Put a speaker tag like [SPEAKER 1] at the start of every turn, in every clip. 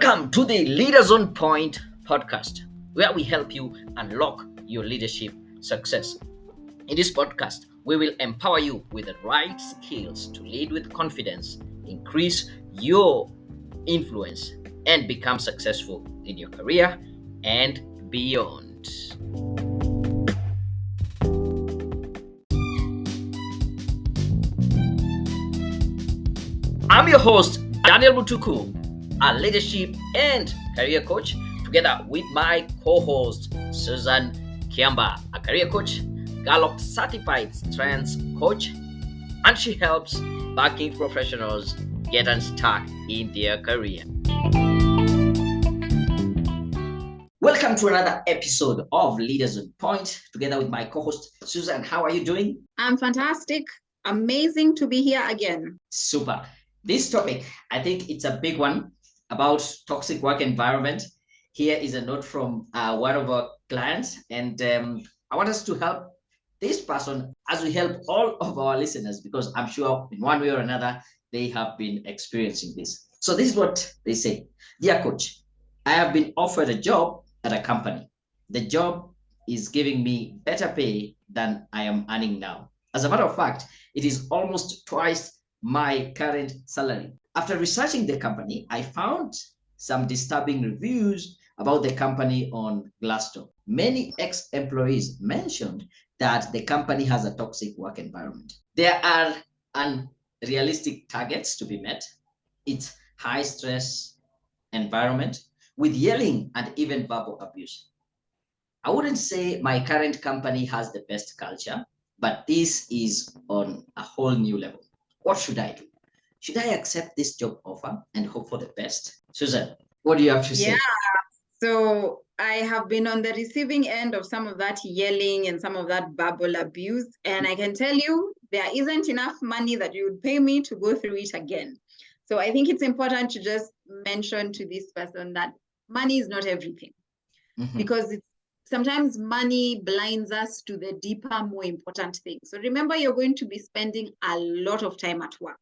[SPEAKER 1] Welcome to the Leaders on Point podcast, where we help you unlock your leadership success. In this podcast, we will empower you with the right skills to lead with confidence, increase your influence, and become successful in your career and beyond. I'm your host, Daniel Mutuku, a leadership and career coach, together with my co-host, Susan Kiamba, a career coach, Gallup certified strengths coach, and she helps banking professionals get unstuck in their career. Welcome to another episode of Leaders on Point, together with my co-host, Susan. How are you doing?
[SPEAKER 2] I'm fantastic. Amazing to be here again.
[SPEAKER 1] Super. This topic, I think it's a big one about toxic work environment. Here is a note from one of our clients, and I want us to help this person as we help all of our listeners, because I'm sure in one way or another, they have been experiencing this. So this is what they say. Dear coach, I have been offered a job at a company. The job is giving me better pay than I am earning now. As a matter of fact, it is almost twice my current salary. After researching the company, I found some disturbing reviews about the company on Glassdoor. Many ex-employees mentioned that the company has a toxic work environment. There are unrealistic targets to be met. It's high stress environment with yelling and even verbal abuse. I wouldn't say my current company has the best culture, but this is on a whole new level. What should I do? Should I accept this job offer and hope for the best? Susan, what do you have to say?
[SPEAKER 2] Yeah. So I have been on the receiving end of some of that yelling and some of that verbal abuse. And I can tell you, there isn't enough money that you would pay me to go through it again. So I think it's important to just mention to this person that money is not everything. Because sometimes money blinds us to the deeper, more important things. So remember, you're going to be spending a lot of time at work.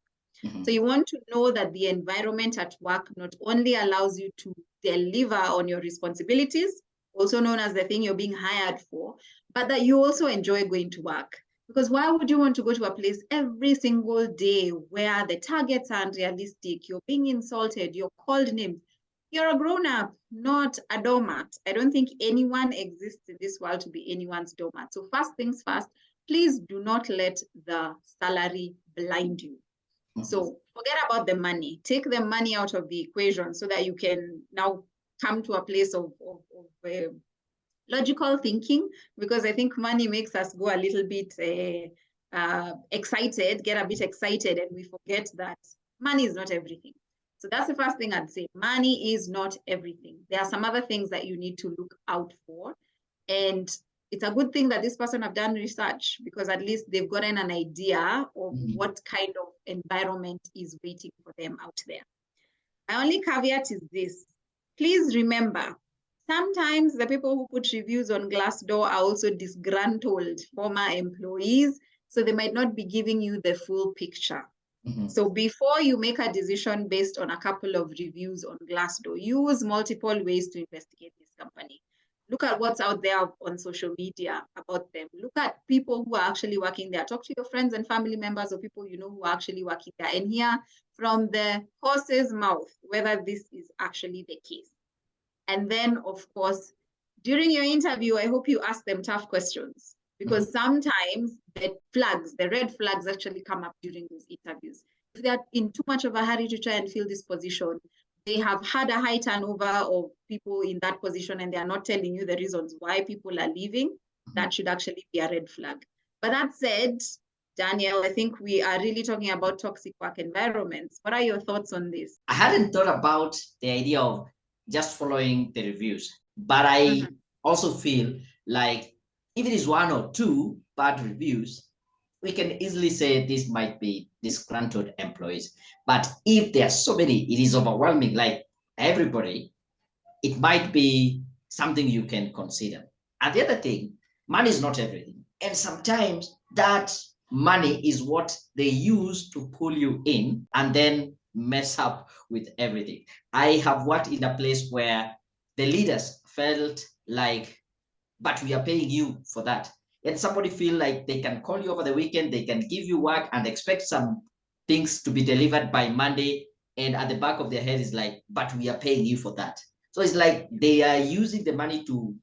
[SPEAKER 2] So you want to know that the environment at work not only allows you to deliver on your responsibilities, also known as the thing you're being hired for, but that you also enjoy going to work. Because why would you want to go to a place every single day where the targets are unrealistic, you're being insulted, you're called names? You're a grown-up, not a doormat. I don't think anyone exists in this world to be anyone's doormat. So first things first, please do not let the salary blind you. So forget about the money. Take the money out of the equation so that you can now come to a place of logical thinking, because I think money makes us go a little bit excited, get a bit excited, and we forget that money is not everything. So that's the first thing I'd say. Money is not everything. There are some other things that you need to look out for. And it's a good thing that this person have done research, because at least they've gotten an idea of what kind of environment is waiting for them out there. My only caveat is this. Please remember, sometimes the people who put reviews on Glassdoor are also disgruntled former employees, so they might not be giving you the full picture. So before you make a decision based on a couple of reviews on Glassdoor, use multiple ways to investigate this company. Look at what's out there on social media about them. Look at people who are actually working there. Talk to your friends and family members or people you know who are actually working there, and hear from the horse's mouth whether this is actually the case. And then, of course, during your interview, I hope you ask them tough questions, because sometimes the red flags actually come up during those interviews. If they're in too much of a hurry to try and fill this position, they have had a high turnover of people in that position, and they are not telling you the reasons why people are leaving, that should actually be a red flag. But that said, Daniel, I think we are really talking about toxic work environments. What are your thoughts on this?
[SPEAKER 1] I hadn't thought about the idea of just following the reviews, but I also feel like if it is one or two bad reviews, we can easily say this might be disgruntled employees. But if there are so many, it is overwhelming, like everybody, it might be something you can consider. And the other thing, money is not everything. And sometimes that money is what they use to pull you in, and then mess up with everything. I have worked in a place where the leaders felt like, but we are paying you for that. And somebody feel like they can call you over the weekend, they can give you work and expect some things to be delivered by Monday. And at the back of their head is like, but we are paying you for that. So it's like they are using the money to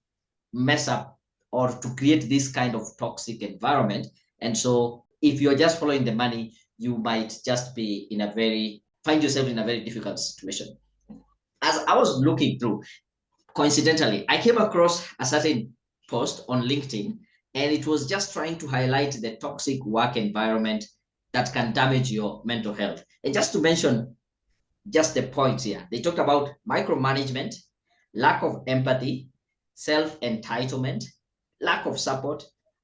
[SPEAKER 1] mess up or to create this kind of toxic environment. And so if you're just following the money, you might just be in a very, find yourself in a very difficult situation. As I was looking through, coincidentally, I came across a certain post on LinkedIn, and it was just trying to highlight the toxic work environment that can damage your mental health. And just to mention just the points here, they talked about micromanagement, lack of empathy, self entitlement, lack of support,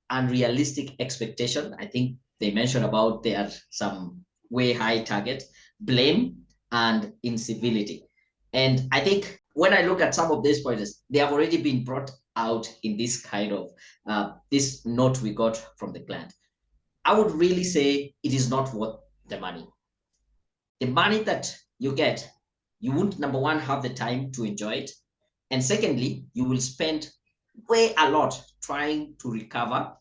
[SPEAKER 1] unrealistic expectation. I think they mentioned about there are some way high target, blame, and incivility. And I think when I look at some of these points, they have already been brought out in this kind of this note we got from the client. I would really say it is not worth the money. The money that you get, you won't, number one, have the time to enjoy it. And secondly, you will spend way a lot trying to recover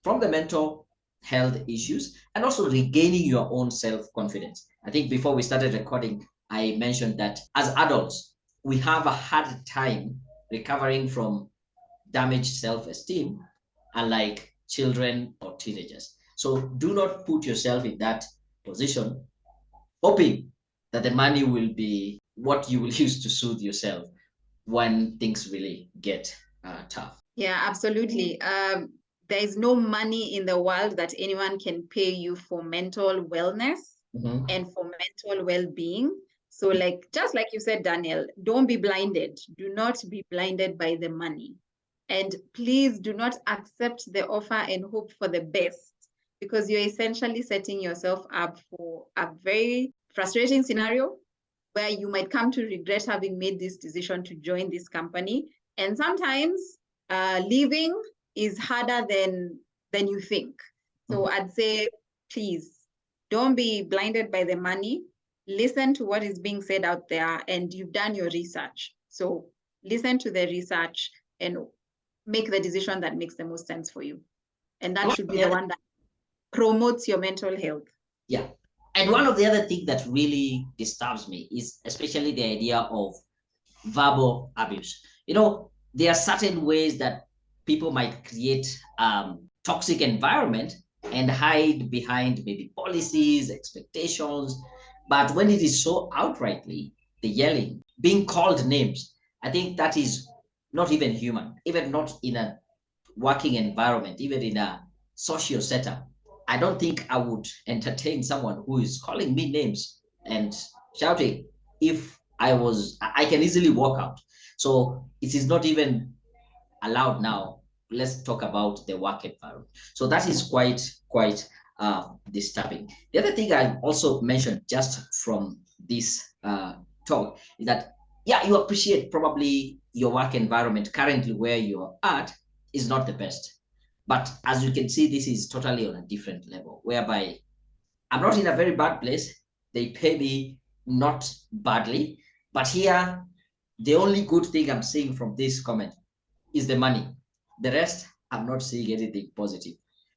[SPEAKER 1] from the mental health issues and also regaining your own self-confidence. I think before we started recording, I mentioned that as adults, we have a hard time recovering from damaged self-esteem, unlike children or teenagers. So do not put yourself in that position, hoping that the money will be what you will use to soothe yourself when things really get tough.
[SPEAKER 2] Yeah, absolutely. There is no money in the world that anyone can pay you for mental wellness and for mental well-being. So, like just like you said, Daniel, don't be blinded. Do not be blinded by the money. And please do not accept the offer and hope for the best, because you're essentially setting yourself up for a very frustrating scenario where you might come to regret having made this decision to join this company. And sometimes leaving is harder than you think. So I'd say, please don't be blinded by the money. Listen to what is being said out there, and you've done your research. So listen to the research and make the decision that makes the most sense for you. And that should be the one that promotes your mental health.
[SPEAKER 1] Yeah. And one of the other things that really disturbs me is especially the idea of verbal abuse. You know, there are certain ways that people might create toxic environment and hide behind maybe policies, expectations. But when it is so outrightly, the yelling, being called names, I think that is not even human, even not in a working environment, even in a social setup. I don't think I would entertain someone who is calling me names and shouting. If I can easily walk out. So it is not even allowed now. Let's talk about the work environment. So that is quite disturbing. The other thing I also mentioned just from this talk is that, yeah, you appreciate probably your work environment currently where you're at is not the best. But as you can see, this is totally on a different level, whereby I'm not in a very bad place. They pay me not badly. But here, the only good thing I'm seeing from this comment is the money. The rest, I'm not seeing anything positive.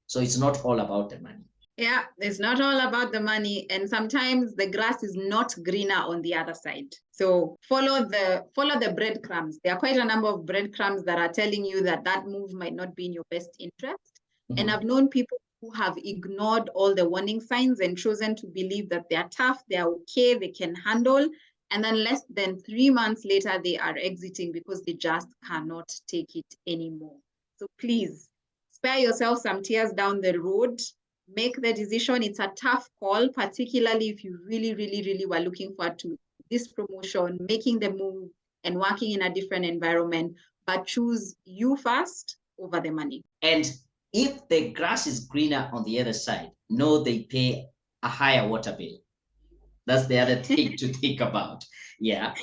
[SPEAKER 1] So it's not all about the money.
[SPEAKER 2] Yeah, it's not all about the money, and sometimes the grass is not greener on the other side. So follow the breadcrumbs. There are quite a number of breadcrumbs that are telling you that that move might not be in your best interest. And I've known people who have ignored all the warning signs and chosen to believe that they're tough, they're okay, they can handle. And then less than 3 months later, they are exiting because they just cannot take it anymore. So please spare yourself some tears down the road. Make the decision. It's a tough call, particularly if you really, really, really were looking forward to this promotion, making the move and working in a different environment, but choose you first over the money.
[SPEAKER 1] And if the grass is greener on the other side, know they pay a higher water bill. That's the other thing to think about. Yeah.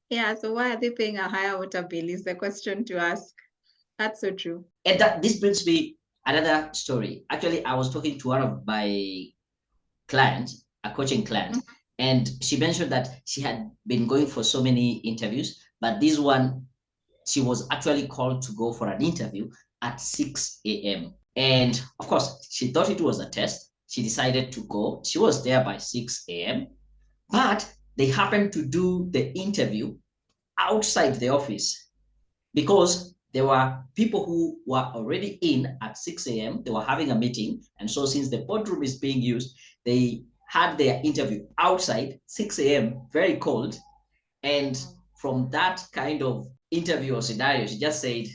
[SPEAKER 2] Yeah, so why are they paying a higher water bill is the question to ask. That's so true.
[SPEAKER 1] And this brings me another story. Actually, I was talking to one of my clients, a coaching client, And she mentioned that she had been going for so many interviews, but this one, she was actually called to go for an interview at 6 a.m. And of course, she thought it was a test. She decided to go. She was there by 6 a.m. But they happened to do the interview outside the office because there were people who were already in at 6 a.m. They were having a meeting. And so since the boardroom is being used, they had their interview outside, 6 a.m., very cold. And from that kind of interview or scenario, she just said,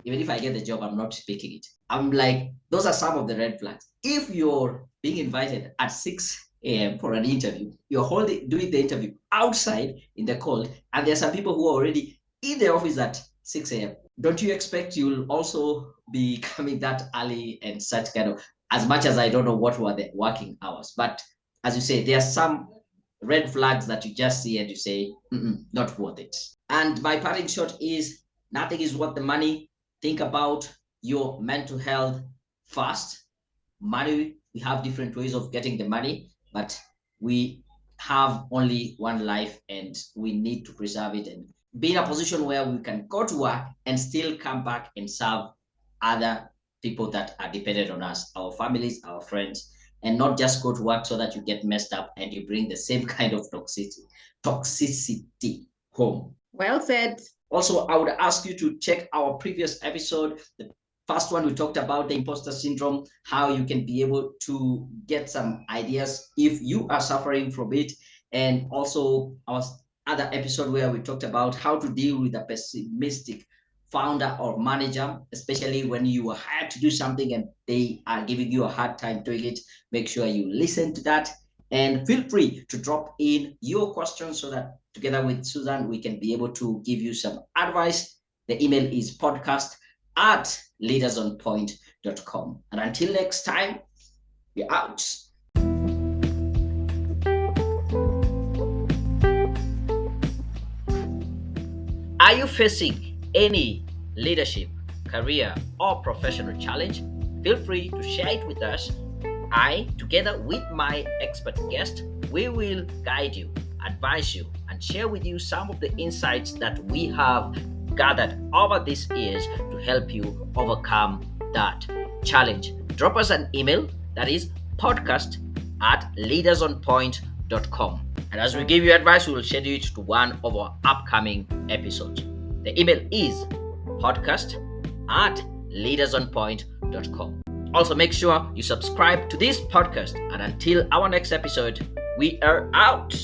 [SPEAKER 1] even if I get the job, I'm not speaking it. I'm like, those are some of the red flags. If you're being invited at 6 a.m. for an interview, you're doing the interview outside in the cold, and there's some people who are already in the office at 6 a.m. Don't you expect you'll also be coming that early and such kind of, as much as I don't know what were the working hours, but as you say, there are some red flags that you just see and you say, not worth it. And my parting shot is nothing is worth the money. Think about your mental health first. Money, we have different ways of getting the money, but we have only one life and we need to preserve it and be in a position where we can go to work and still come back and serve other people that are dependent on us, our families, our friends, and not just go to work so that you get messed up and you bring the same kind of toxicity home.
[SPEAKER 2] Well said.
[SPEAKER 1] Also, I would ask you to check our previous episode. The first one, we talked about the imposter syndrome, how you can be able to get some ideas if you are suffering from it. And also our other episode where we talked about how to deal with a pessimistic founder or manager, especially when you are hired to do something and they are giving you a hard time doing it. Make sure you listen to that. And feel free to drop in your questions so that together with Susan, we can be able to give you some advice. The email is podcast@leadersonpoint.com. And until next time, we're out. Are you facing any leadership, career, or professional challenge? Feel free to share it with us. I, together with my expert guest, we will guide you, advise you, and share with you some of the insights that we have gathered over these years to help you overcome that challenge. Drop us an email, that is podcast@leadersonpoint.com. And as we give you advice, we will schedule it to one of our upcoming episodes. The email is podcast@leadersonpoint.com. Also, make sure you subscribe to this podcast. And until our next episode, we are out.